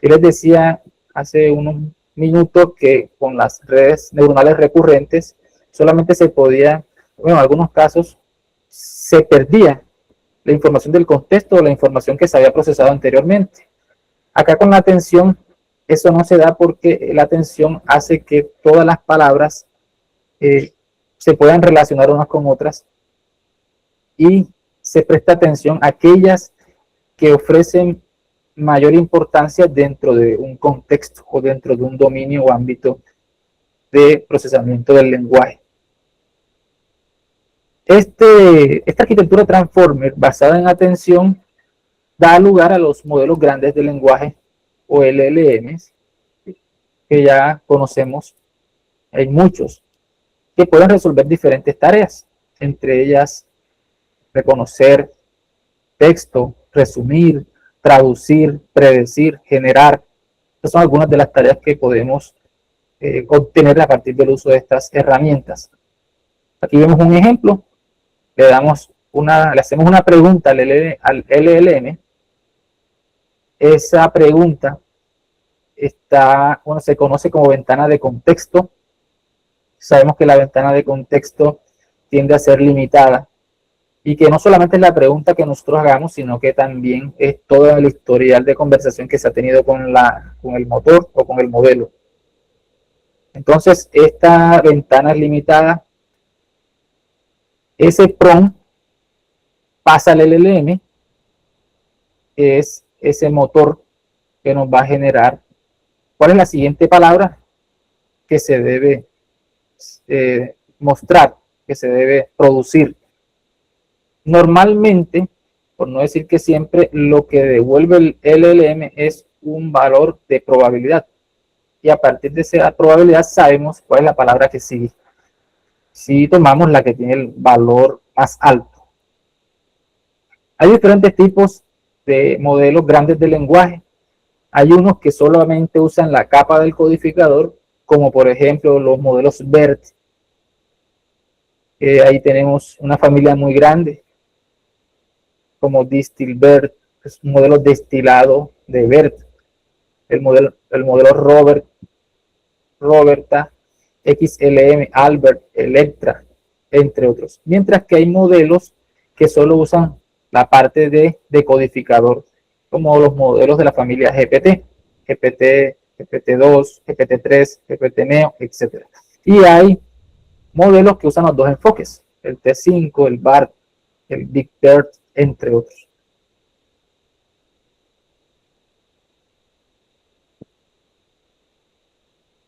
Yo les decía hace unos minutos que con las redes neuronales recurrentes solamente se podía, bueno, en algunos casos se perdía la información del contexto o la información que se había procesado anteriormente. Acá con la atención eso no se da, porque la atención hace que todas las palabras se puedan relacionar unas con otras, y se presta atención a aquellas que ofrecen mayor importancia dentro de un contexto o dentro de un dominio o ámbito de procesamiento del lenguaje. Esta arquitectura Transformer basada en atención da lugar a los modelos grandes de lenguaje o LLMs, que ya conocemos. Hay muchos que pueden resolver diferentes tareas, entre ellas reconocer texto, resumir, traducir, predecir, generar. Estas son algunas de las tareas que podemos obtener a partir del uso de estas herramientas. Aquí vemos un ejemplo. Le hacemos una pregunta al LLM. Esa pregunta se conoce como ventana de contexto. Sabemos que la ventana de contexto tiende a ser limitada, y que no solamente es la pregunta que nosotros hagamos, sino que también es todo el historial de conversación que se ha tenido con el motor o con el modelo. Entonces, esta ventana es limitada. Ese prompt pasa al LLM, que es ese motor que nos va a generar cuál es la siguiente palabra que se debe mostrar, que se debe producir. Normalmente, por no decir que siempre, lo que devuelve el LLM es un valor de probabilidad. Y a partir de esa probabilidad sabemos cuál es la palabra que sigue. Si tomamos la que tiene el valor más alto. Hay diferentes tipos de modelos grandes de lenguaje. Hay unos que solamente usan la capa del codificador, como por ejemplo los modelos BERT. Ahí tenemos una familia muy grande, como DistilBERT, es un modelo destilado de BERT. El modelo Roberta, XLM, Albert, Electra, entre otros. Mientras que hay modelos que solo usan la parte de decodificador, como los modelos de la familia GPT, GPT-2, GPT-3, GPT-Neo, etc. Y hay modelos que usan los dos enfoques, el T5, el BART, el Big BERT, entre otros.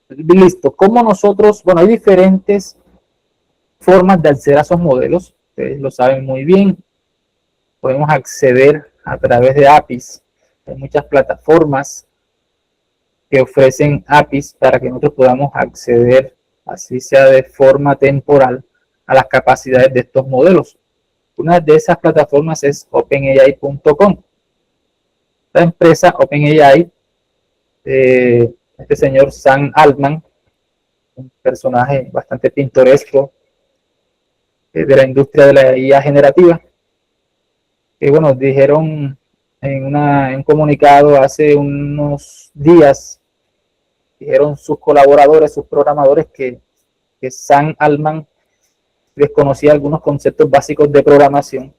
Listo, ¿cómo nosotros? Bueno, hay diferentes formas de acceder a esos modelos, ustedes lo saben muy bien. Podemos acceder a través de APIs. Hay muchas plataformas que ofrecen APIs para que nosotros podamos acceder, así sea de forma temporal, a las capacidades de estos modelos. Una de esas plataformas es OpenAI.com. La empresa OpenAI, este señor Sam Altman, un personaje bastante pintoresco de la industria de la IA generativa, que bueno, dijeron en un comunicado hace unos días, dijeron sus colaboradores, sus programadores, que Sam Altman desconocía algunos conceptos básicos de programación,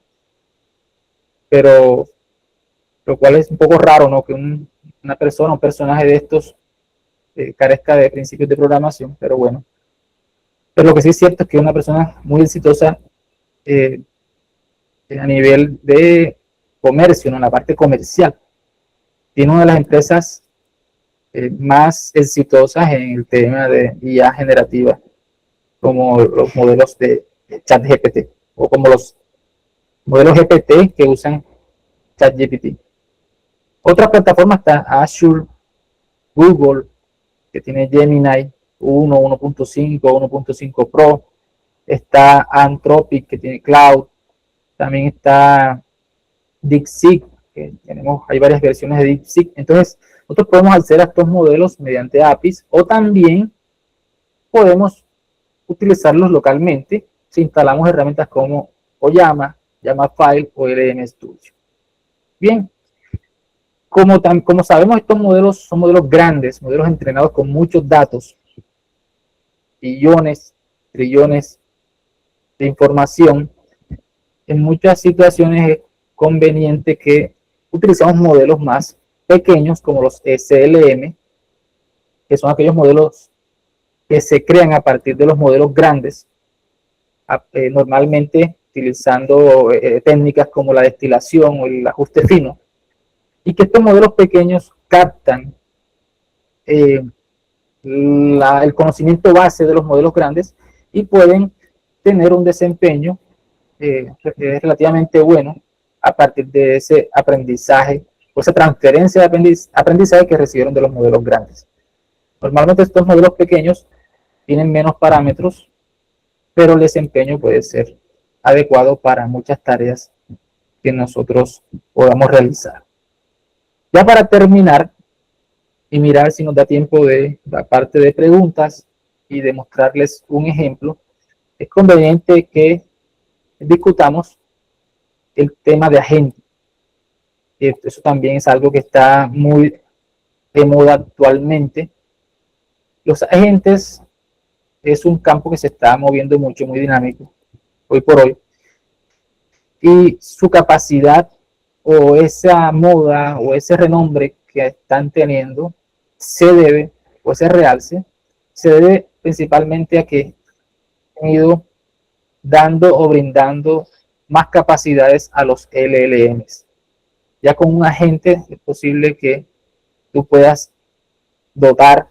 pero lo cual es un poco raro, ¿no? Que una persona, un personaje de estos carezca de principios de programación, pero bueno. Pero lo que sí es cierto es que es una persona muy exitosa a nivel de comercio, ¿no? En la parte comercial. Tiene una de las empresas más exitosas en el tema de IA generativa, como los modelos de ChatGPT, o como los modelos GPT que usan ChatGPT. Otra plataforma está Azure, Google, que tiene Gemini 1, 1.5, 1.5 Pro. Está Anthropic, que tiene Cloud. También está DeepSeek, que hay varias versiones de DeepSeek. Entonces, nosotros podemos acceder a estos modelos mediante APIs, o también podemos utilizarlos localmente si instalamos herramientas como Oyama, YamaFile o LM Studio. Bien, como sabemos, estos modelos son modelos grandes, modelos entrenados con muchos datos, billones, trillones de información. En muchas situaciones es conveniente que utilicemos modelos más pequeños como los SLM, que son aquellos modelos que se crean a partir de los modelos grandes, normalmente utilizando técnicas como la destilación o el ajuste fino, y que estos modelos pequeños captan el conocimiento base de los modelos grandes y pueden tener un desempeño relativamente bueno a partir de ese aprendizaje o esa transferencia de aprendizaje que recibieron de los modelos grandes. Normalmente estos modelos pequeños tienen menos parámetros, pero el desempeño puede ser adecuado para muchas tareas que nosotros podamos realizar. Ya para terminar y mirar si nos da tiempo de la parte de preguntas y de mostrarles un ejemplo, es conveniente que discutamos el tema de agente. Eso también es algo que está muy de moda actualmente. Los agentes es un campo que se está moviendo mucho, muy dinámico, hoy por hoy. Y su capacidad o esa moda o ese renombre que están teniendo se debe, o ese realce, se debe principalmente a que han ido dando o brindando más capacidades a los LLMs. Ya con un agente es posible que tú puedas dotar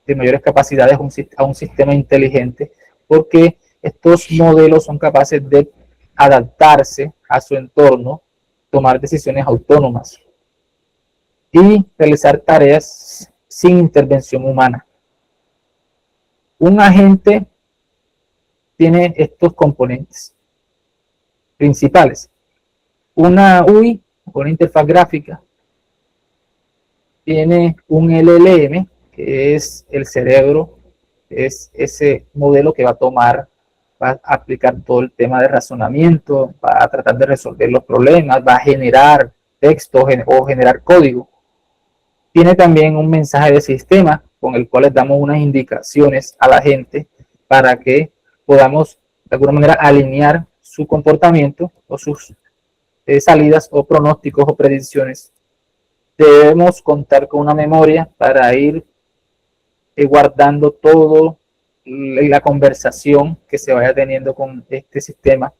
de mayores capacidades a un sistema inteligente, porque estos modelos son capaces de adaptarse a su entorno, tomar decisiones autónomas y realizar tareas sin intervención humana. Un agente tiene estos componentes principales: una UI, una interfaz gráfica, tiene un LLM, que es el cerebro, es ese modelo que va a aplicar todo el tema de razonamiento, va a tratar de resolver los problemas, va a generar texto o generar código. Tiene también un mensaje de sistema con el cual les damos unas indicaciones a la gente para que podamos de alguna manera alinear su comportamiento o sus salidas o pronósticos o predicciones. Debemos contar con una memoria para ir guardando todo la conversación que se vaya teniendo con este sistema.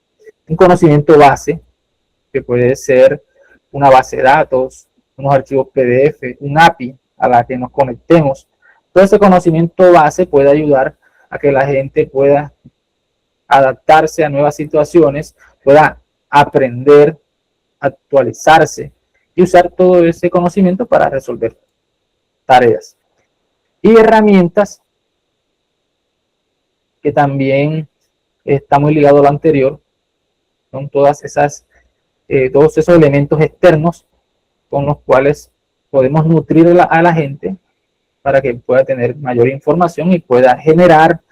Un conocimiento base, que puede ser una base de datos, unos archivos PDF, un API a la que nos conectemos. Todo ese conocimiento base puede ayudar a que la gente pueda adaptarse a nuevas situaciones, pueda aprender, actualizarse y usar todo ese conocimiento para resolver tareas. Y herramientas, que también está muy ligado a lo anterior, son todos esos elementos externos con los cuales podemos nutrir a la gente para que pueda tener mayor información y pueda generar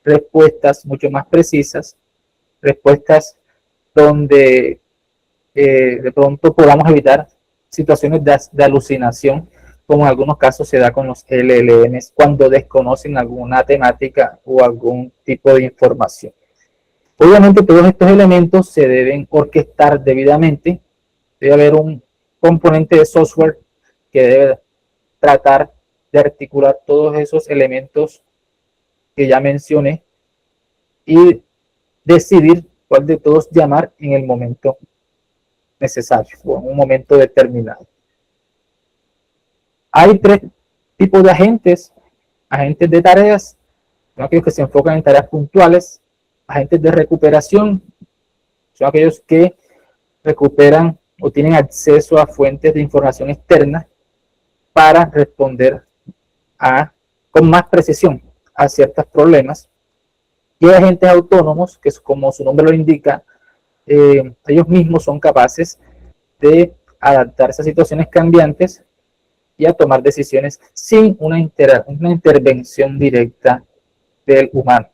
respuestas mucho más precisas, respuestas donde de pronto podamos evitar situaciones de alucinación, como en algunos casos se da con los LLMs cuando desconocen alguna temática o algún tipo de información. Obviamente todos estos elementos se deben orquestar debidamente. Debe haber un componente de software que debe tratar de articular todos esos elementos que ya mencioné y decidir cuál de todos llamar en el momento necesario o en un momento determinado. Hay tres tipos de agentes: agentes de tareas, son aquellos que se enfocan en tareas puntuales; agentes de recuperación, son aquellos que recuperan o tienen acceso a fuentes de información externa para responder con más precisión a ciertos problemas; y hay agentes autónomos, que como su nombre lo indica, ellos mismos son capaces de adaptarse a situaciones cambiantes y a tomar decisiones sin una intervención directa del humano.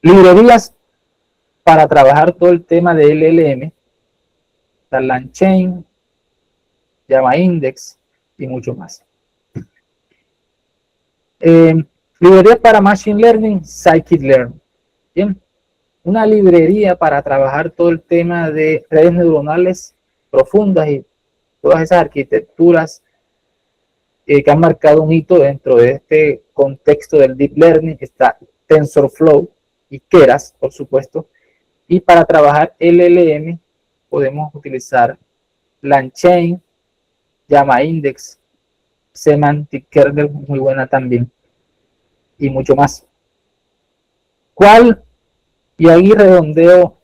Librerías para trabajar todo el tema de LLM: LangChain, Java Index y mucho más. Librerías para Machine Learning: Scikit-learn. Bien, una librería para trabajar todo el tema de redes neuronales profundas y todas esas arquitecturas que han marcado un hito dentro de este contexto del Deep Learning. Está TensorFlow y Keras, por supuesto. Y para trabajar LLM podemos utilizar LangChain, Java Index, Semantic Kernel, muy buena también, y mucho más. Y ahí redondeo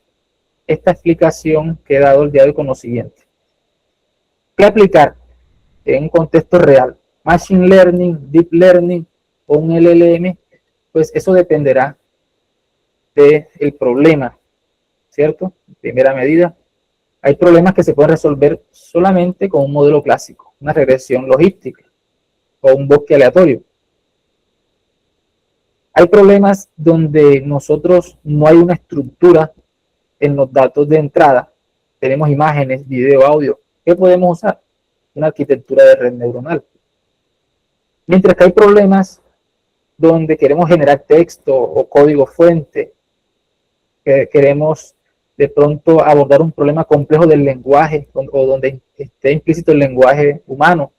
esta explicación que he dado el día de hoy con lo siguiente: ¿qué aplicar en un contexto real? Machine Learning, Deep Learning o un LLM. Pues eso dependerá del problema, ¿cierto? En primera medida, hay problemas que se pueden resolver solamente con un modelo clásico, una regresión logística o un bosque aleatorio. Hay problemas donde nosotros no hay una estructura en los datos de entrada, tenemos imágenes, video, audio. ¿Qué podemos usar? Una arquitectura de red neuronal. Mientras que hay problemas donde queremos generar texto o código fuente, que queremos de pronto abordar un problema complejo del lenguaje o donde esté implícito el lenguaje humano,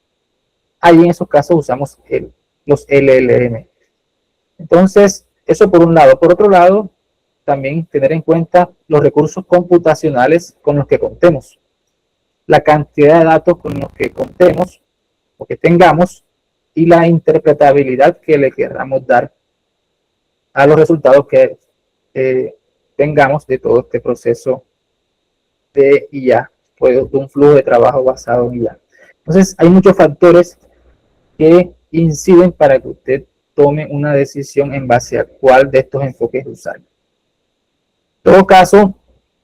ahí en esos casos usamos los LLM. Entonces, eso por un lado. Por otro lado, también tener en cuenta los recursos computacionales con los que contemos. la cantidad de datos con los que contemos o que tengamos y la interpretabilidad que le queramos dar a los resultados que tengamos de todo este proceso de IA, pues, de un flujo de trabajo basado en IA. Entonces, hay muchos factores que inciden para que usted tome una decisión en base a cuál de estos enfoques usar. En todo caso,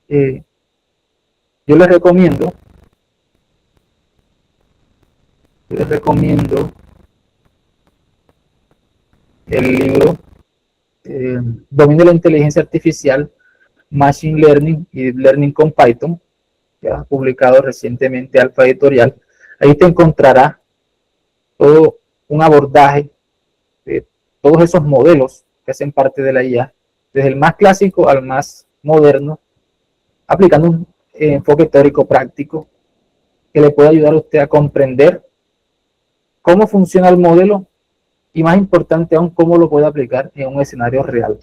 yo les recomiendo el libro Dominio de la Inteligencia Artificial, Machine Learning y Deep Learning con Python, que ha publicado recientemente Alfa Editorial. Ahí te encontrará todo un abordaje de todos esos modelos que hacen parte de la IA, desde el más clásico al más moderno, aplicando un enfoque teórico práctico que le puede ayudar a usted a comprender cómo funciona el modelo y, más importante aún, cómo lo puede aplicar en un escenario real.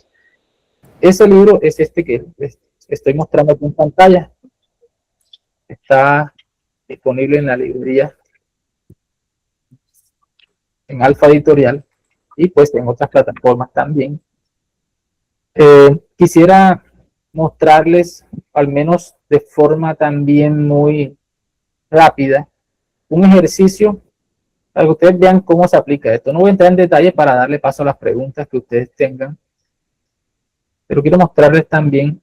Ese libro es este que estoy mostrando aquí en pantalla. Está disponible en la librería en Alfa Editorial y pues en otras plataformas también. Quisiera mostrarles, al menos de forma también muy rápida, un ejercicio para que ustedes vean cómo se aplica esto. No voy a entrar en detalle para darle paso a las preguntas que ustedes tengan, pero quiero mostrarles también,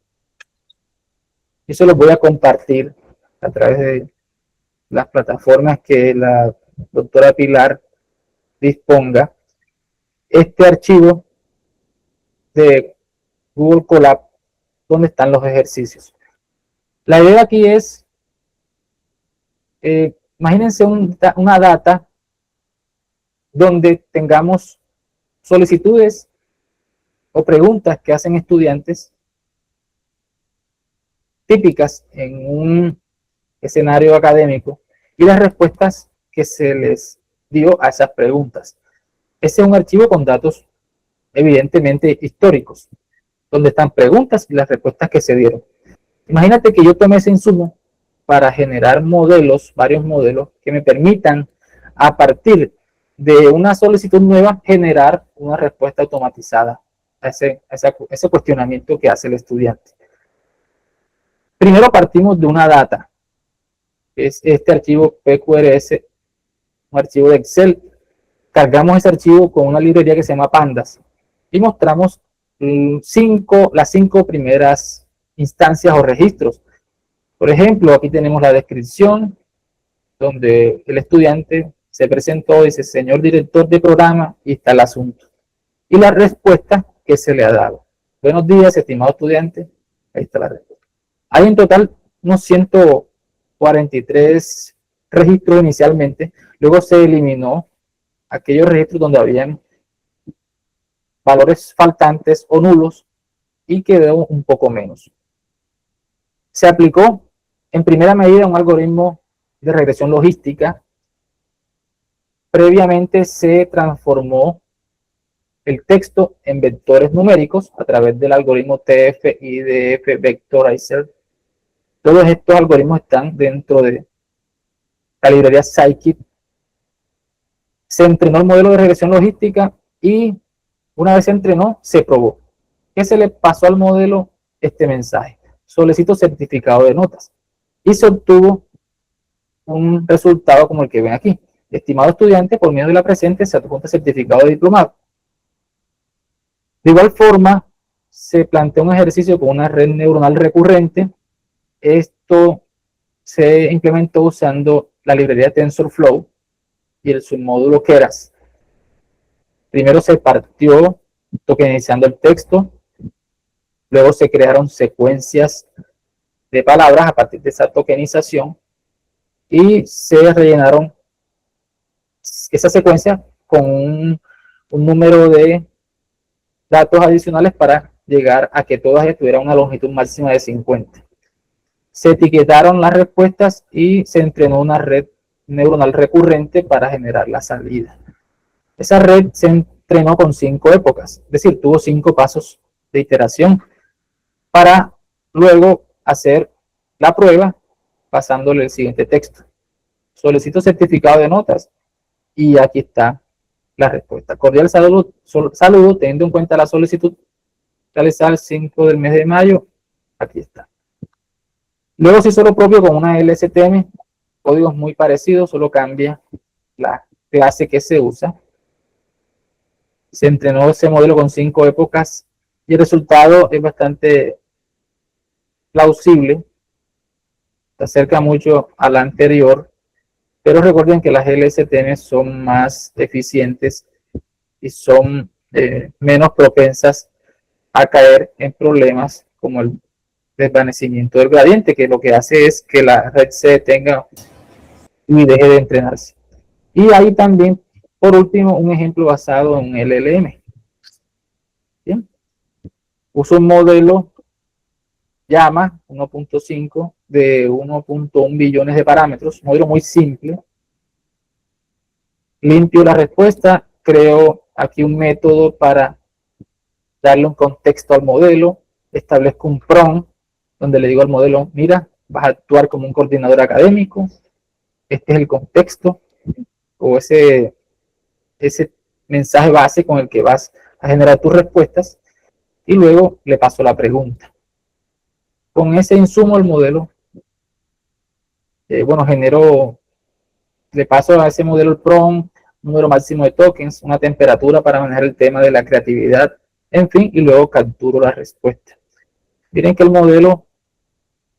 y eso lo voy a compartir a través de las plataformas que la doctora Pilar disponga, este archivo de Google Colab donde están los ejercicios. La idea aquí es, imagínense una data donde tengamos solicitudes o preguntas que hacen estudiantes típicas en un escenario académico y las respuestas que se les dio a esas preguntas. Ese es un archivo con datos evidentemente históricos, donde están preguntas y las respuestas que se dieron. Imagínate que yo tome ese insumo para generar modelos, varios modelos, que me permitan, a partir de una solicitud nueva, generar una respuesta automatizada a ese cuestionamiento que hace el estudiante. Primero partimos de una data, que es este archivo PQRS, un archivo de Excel. Cargamos ese archivo con una librería que se llama Pandas y mostramos las 5 primeras instancias o registros. Por ejemplo, aquí tenemos la descripción, donde el estudiante se presentó, dice: señor director de programa, y está el asunto. Y la respuesta que se le ha dado: buenos días, estimado estudiante. Ahí está la respuesta. Hay en total unos 143 registros inicialmente. Luego se eliminó aquellos registros donde habían valores faltantes o nulos y quedó un poco menos. Se aplicó en primera medida un algoritmo de regresión logística. Previamente se transformó el texto en vectores numéricos a través del algoritmo TF-IDF Vectorizer. Todos estos algoritmos están dentro de la librería Scikit. Se entrenó el modelo de regresión logística y una vez se entrenó, se probó. ¿Qué se le pasó al modelo? Este mensaje: solicito certificado de notas. Y se obtuvo un resultado como el que ven aquí: estimado estudiante, por medio de la presente se adjunta certificado de diplomado. De igual forma, se plantea un ejercicio con una red neuronal recurrente. Esto se implementó usando la librería TensorFlow y el submódulo Keras. Primero se partió tokenizando el texto, luego se crearon secuencias de palabras a partir de esa tokenización y se rellenaron esa secuencia con un número de datos adicionales para llegar a que todas tuvieran una longitud máxima de 50. Se etiquetaron las respuestas y se entrenó una red neuronal recurrente para generar la salida. Esa red se entrenó con 5 épocas, es decir, tuvo 5 pasos de iteración para luego hacer la prueba pasándole el siguiente texto. Solicito certificado de notas. Y aquí está la respuesta. Cordial saludo, teniendo en cuenta la solicitud realizada el 5 del mes de mayo. Aquí está. Luego se hizo lo propio con una LSTM, códigos muy parecidos, solo cambia la clase que se usa. Se entrenó ese modelo con 5 épocas y el resultado es bastante plausible, se acerca mucho a la anterior, pero recuerden que las LSTM son más eficientes y son menos propensas a caer en problemas como el desvanecimiento del gradiente, que lo que hace es que la red se detenga y deje de entrenarse. Y hay también, por último, un ejemplo basado en LLM. Bien. Uso un modelo Llama 1.5 de 1.1 billones de parámetros, un modelo muy simple. Limpio la respuesta, creo aquí un método para darle un contexto al modelo, establezco un prompt donde le digo al modelo, mira, vas a actuar como un coordinador académico, este es el contexto o ese mensaje base con el que vas a generar tus respuestas, y luego le paso la pregunta. Con ese insumo el modelo, le paso a ese modelo el prompt, número máximo de tokens, una temperatura para manejar el tema de la creatividad, en fin, y luego capturo la respuesta. Miren que el modelo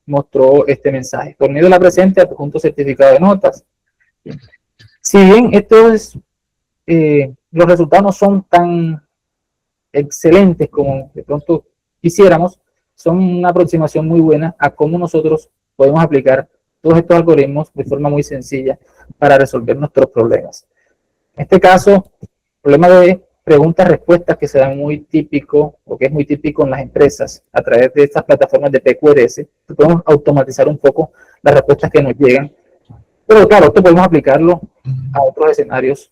mostró este mensaje. Por medio de la presente, adjunto certificado de notas. Si bien los resultados no son tan excelentes como de pronto quisiéramos, son una aproximación muy buena a cómo nosotros podemos aplicar todos estos algoritmos de forma muy sencilla para resolver nuestros problemas. En este caso, problema de preguntas-respuestas que se dan muy típico, o que es muy típico en las empresas, a través de estas plataformas de PQRS, podemos automatizar un poco las respuestas que nos llegan. Pero claro, esto podemos aplicarlo a otros escenarios